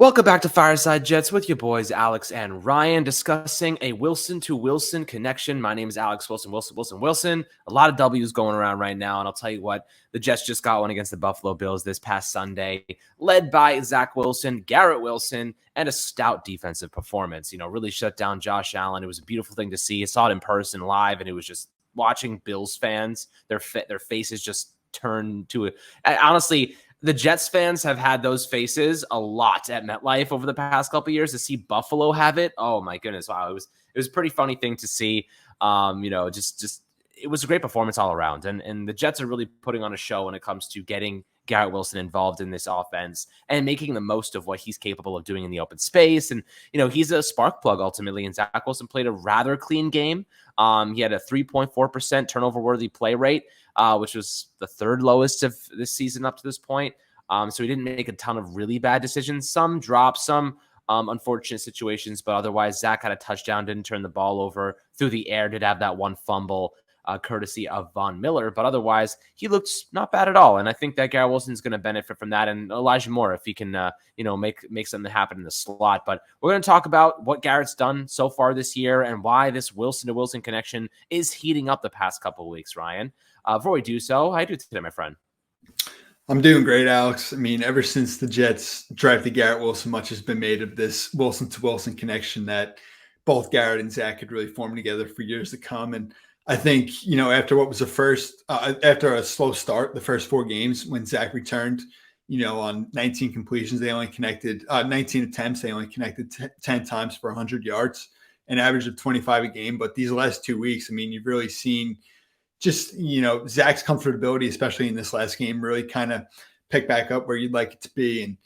Welcome back to Fireside Jets with your boys Alex and Ryan, discussing a Wilson to Wilson connection. My name is Alex Wilson. A lot of W's going around right now, and I'll tell you what, the Jets just got one against the Buffalo Bills this past Sunday, led by Zach Wilson, Garrett Wilson, and a stout defensive performance. Really shut down Josh Allen. It was a beautiful thing to see. I saw it in person live, and it was just watching Bills fans, their faces just turn to it. Honestly, the Jets fans have had those faces a lot at MetLife over the past couple of years. To see Buffalo have it, oh my goodness, wow! It was a pretty funny thing to see. Just it was a great performance all around, and the Jets are really putting on a show when it comes to getting Garrett Wilson involved in this offense and making the most of what he's capable of doing in the open space. And he's a spark plug ultimately. And Zach Wilson played a rather clean game. He had a 3.4% turnover worthy play rate, which was the third lowest of this season up to this point. So he didn't make a ton of really bad decisions, some drops, some unfortunate situations, but otherwise Zach had a touchdown, didn't turn the ball over through the air, did have that one fumble courtesy of Von Miller, but otherwise he looked not bad at all. And I think that Garrett Wilson is going to benefit from that, and Elijah Moore if he can make something happen in the slot. But we're going to talk about what Garrett's done so far this year and why this Wilson to Wilson connection is heating up the past couple of weeks. Ryan, before we do so, how do you do today, my friend? I'm doing great, Alex. I mean, ever since the Jets drafted Garrett Wilson, much has been made of this Wilson to Wilson connection that both Garrett and Zach could really form together for years to come. And I think, after what was after a slow start, the first 4 games when Zach returned, on 19 completions, they only connected 19 attempts. They only connected 10 times for 100 yards, an average of 25 a game. But these last 2 weeks, I mean, you've really seen just, Zach's comfortability, especially in this last game, really kind of pick back up where you'd like it to be. And,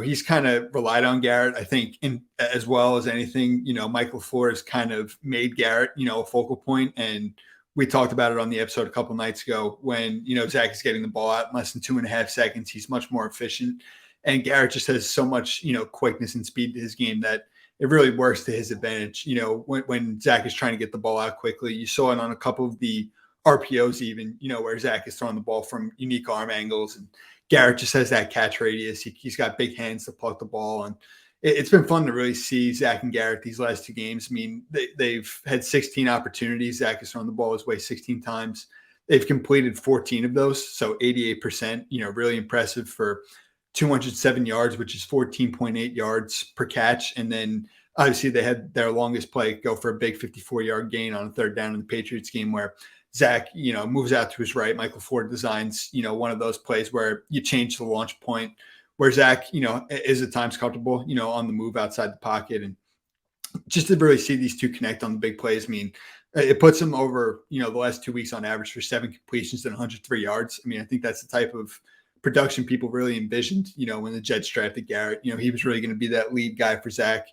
he's kind of relied on Garrett, I think, as well as anything. Michael LaFleur has kind of made Garrett, a focal point. And we talked about it on the episode a couple nights ago when, Zach is getting the ball out in less than 2.5 seconds. He's much more efficient. And Garrett just has so much, quickness and speed to his game that it really works to his advantage. When Zach is trying to get the ball out quickly, you saw it on a couple of the RPOs even, where Zach is throwing the ball from unique arm angles, and Garrett just has that catch radius. He's got big hands to pluck the ball. And it's been fun to really see Zach and Garrett these last 2 games. I mean, they've had 16 opportunities. Zach has thrown the ball his way 16 times. They've completed 14 of those. So 88%, really impressive for 207 yards, which is 14.8 yards per catch. And then obviously they had their longest play go for a big 54-yard gain on a 3rd down in the Patriots game where Zach, moves out to his right. Michael Ford designs, one of those plays where you change the launch point, where Zach, is at times comfortable, on the move outside the pocket. And just to really see these two connect on the big plays, I mean, it puts him over, the last 2 weeks on average for 7 completions and 103 yards. I mean, I think that's the type of production people really envisioned, when the Jets drafted Garrett. He was really going to be that lead guy for Zach,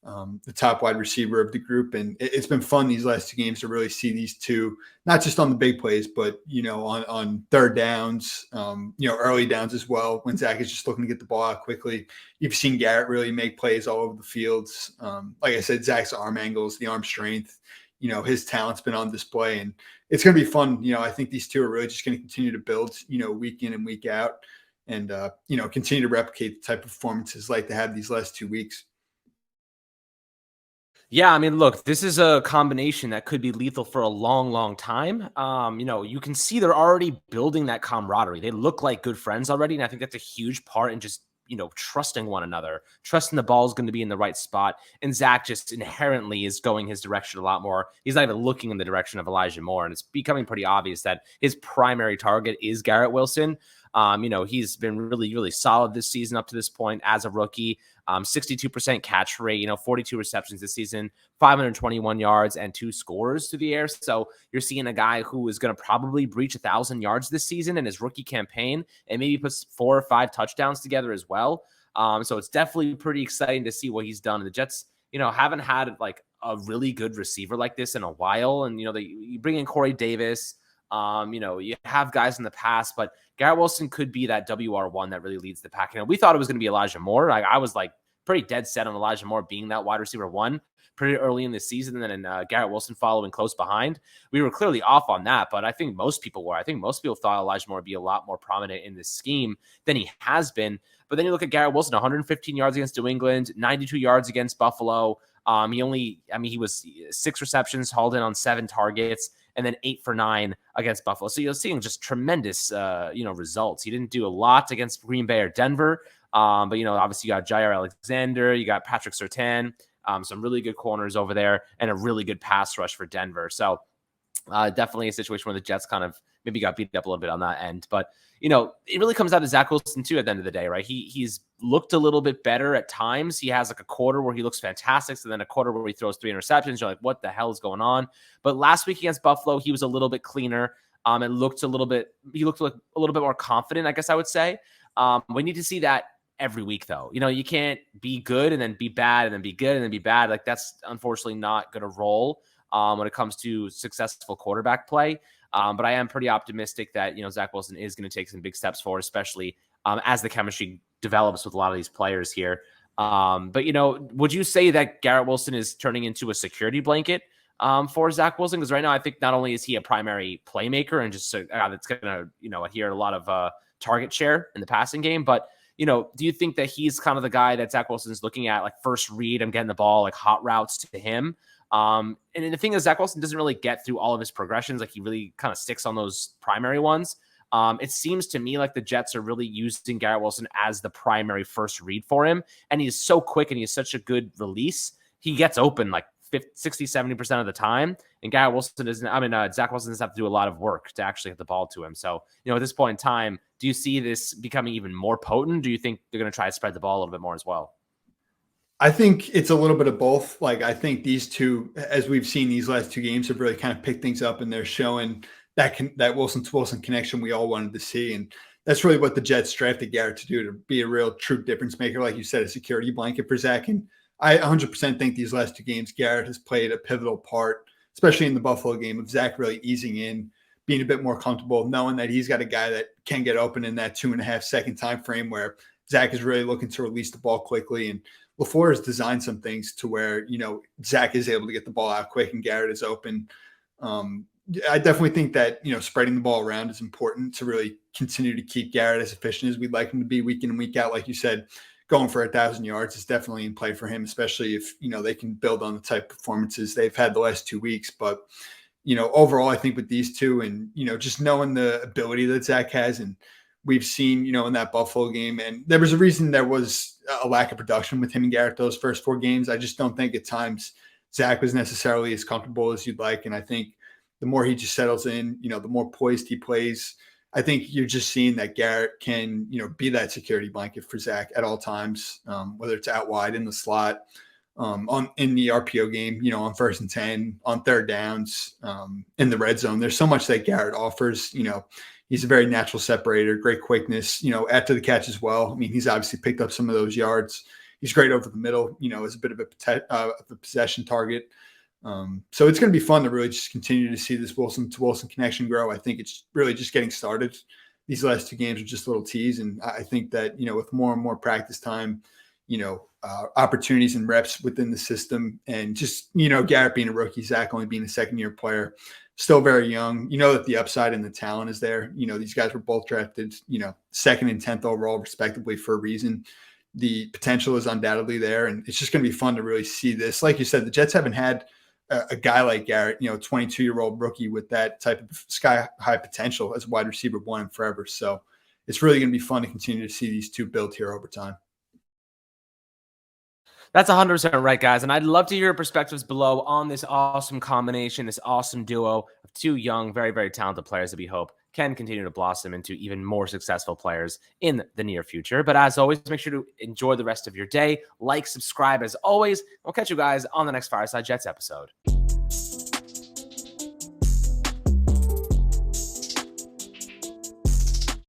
the top wide receiver of the group. And it's been fun these last 2 games to really see these two, not just on the big plays, but, on 3rd downs, early downs as well, when Zach is just looking to get the ball out quickly. You've seen Garrett really make plays all over the fields. Like I said, Zach's arm angles, the arm strength, his talent's been on display, and it's going to be fun. I think these two are really just going to continue to build, week in and week out, and, continue to replicate the type of performances like they had these last 2 weeks. Yeah, I mean, look, this is a combination that could be lethal for a long, long time. You can see they're already building that camaraderie. They look like good friends already, and I think that's a huge part in just, trusting one another, trusting the ball is going to be in the right spot. And Zach just inherently is going his direction a lot more. He's not even looking in the direction of Elijah Moore, and it's becoming pretty obvious that his primary target is Garrett Wilson. He's been really, really solid this season up to this point as a rookie. 62% catch rate, 42 receptions this season, 521 yards and 2 scores through the air. So you're seeing a guy who is going to probably breach 1,000 yards this season in his rookie campaign, and maybe puts 4 or 5 touchdowns together as well. So it's definitely pretty exciting to see what he's done. The Jets, haven't had like a really good receiver like this in a while. And, you bring in Corey Davis. You have guys in the past, but Garrett Wilson could be that WR1 that really leads the pack. We thought it was going to be Elijah Moore. I was like pretty dead set on Elijah Moore being that wide receiver 1 pretty early in the season, and then Garrett Wilson following close behind. We were clearly off on that, but I think most people were. I think most people thought Elijah Moore would be a lot more prominent in this scheme than he has been. But then you look at Garrett Wilson, 115 yards against New England, 92 yards against Buffalo. He was 6 receptions, hauled in on 7 targets, and then 8 for 9 against Buffalo. So you're seeing just tremendous, results. He didn't do a lot against Green Bay or Denver. But, obviously you got Jair Alexander, you got Patrick Surtain, some really good corners over there, and a really good pass rush for Denver. So definitely a situation where the Jets kind of maybe got beat up a little bit on that end. But, it really comes down to Zach Wilson too at the end of the day, right? He's looked a little bit better at times. He has like a quarter where he looks fantastic, so then a quarter where he throws 3 interceptions. You're like, what the hell is going on? But last week against Buffalo, he was a little bit cleaner. He looked a little bit more confident, I guess I would say. We need to see that every week, though. You can't be good and then be bad and then be good and then be bad. Like, that's unfortunately not going to roll when it comes to successful quarterback play. But I am pretty optimistic that, Zach Wilson is going to take some big steps forward, especially as the chemistry develops with a lot of these players here. But would you say that Garrett Wilson is turning into a security blanket for Zach Wilson? Because right now I think not only is he a primary playmaker and just a guy that's going to, adhere a lot of target share in the passing game, but do you think that he's kind of the guy that Zach Wilson's looking at, like first read, I'm getting the ball, like hot routes to him? And the thing is, Zach Wilson doesn't really get through all of his progressions. Like, he really kind of sticks on those primary ones. It seems to me like the Jets are really using Garrett Wilson as the primary first read for him. And he's so quick and he's such a good release. He gets open like 60, 70% of the time. And Zach Wilson doesn't have to do a lot of work to actually get the ball to him. So, at this point in time, do you see this becoming even more potent? Do you think they're going to try to spread the ball a little bit more as well? I think it's a little bit of both. Like, I think these two, as we've seen these last 2 games, have really kind of picked things up, and they're showing that Wilson to Wilson connection we all wanted to see. And that's really what the Jets drafted Garrett to do, to be a real true difference maker. Like you said, a security blanket for Zach. And I 100% think these last 2 games, Garrett has played a pivotal part, especially in the Buffalo game, of Zach really easing in, being a bit more comfortable, knowing that he's got a guy that can get open in that 2.5 second time frame where Zach is really looking to release the ball quickly. And LaFleur has designed some things to where, Zach is able to get the ball out quick and Garrett is open. I definitely think that, spreading the ball around is important to really continue to keep Garrett as efficient as we'd like him to be week in and week out. Like you said, going for 1,000 yards is definitely in play for him, especially if, they can build on the type of performances they've had the last 2 weeks. But, overall, I think with these two and, just knowing the ability that Zach has, and we've seen, in that Buffalo game, and there was a reason there was a lack of production with him and Garrett those first 4 games. I just don't think at times Zach was necessarily as comfortable as you'd like. And I think the more he just settles in, the more poised he plays, I think you're just seeing that Garrett can, be that security blanket for Zach at all times, whether it's out wide in the slot, in the RPO game, on 1st and 10, on 3rd downs, in the red zone. There's so much that Garrett offers. He's a very natural separator, great quickness, after the catch as well. I mean, he's obviously picked up some of those yards. He's great over the middle, as a bit of a possession target. So it's going to be fun to really just continue to see this Wilson to Wilson connection grow. I think it's really just getting started. These last 2 games are just a little tease. And I think that, with more and more practice time, opportunities and reps within the system, and just, Garrett being a rookie, Zach only being a 2nd-year player, still very young, that the upside and the talent is there. These guys were both drafted, 2nd and 10th overall respectively for a reason. The potential is undoubtedly there, and it's just going to be fun to really see this. Like you said, the Jets haven't had a guy like Garrett, 22-year-old rookie with that type of sky high potential as wide receiver 1 in forever. So it's really going to be fun to continue to see these two build here over time. That's 100% right, guys. And I'd love to hear your perspectives below on this awesome combination, this awesome duo of 2 young, very, very talented players that we hope can continue to blossom into even more successful players in the near future. But as always, make sure to enjoy the rest of your day. Like, subscribe as always. We'll catch you guys on the next Fireside Jets episode.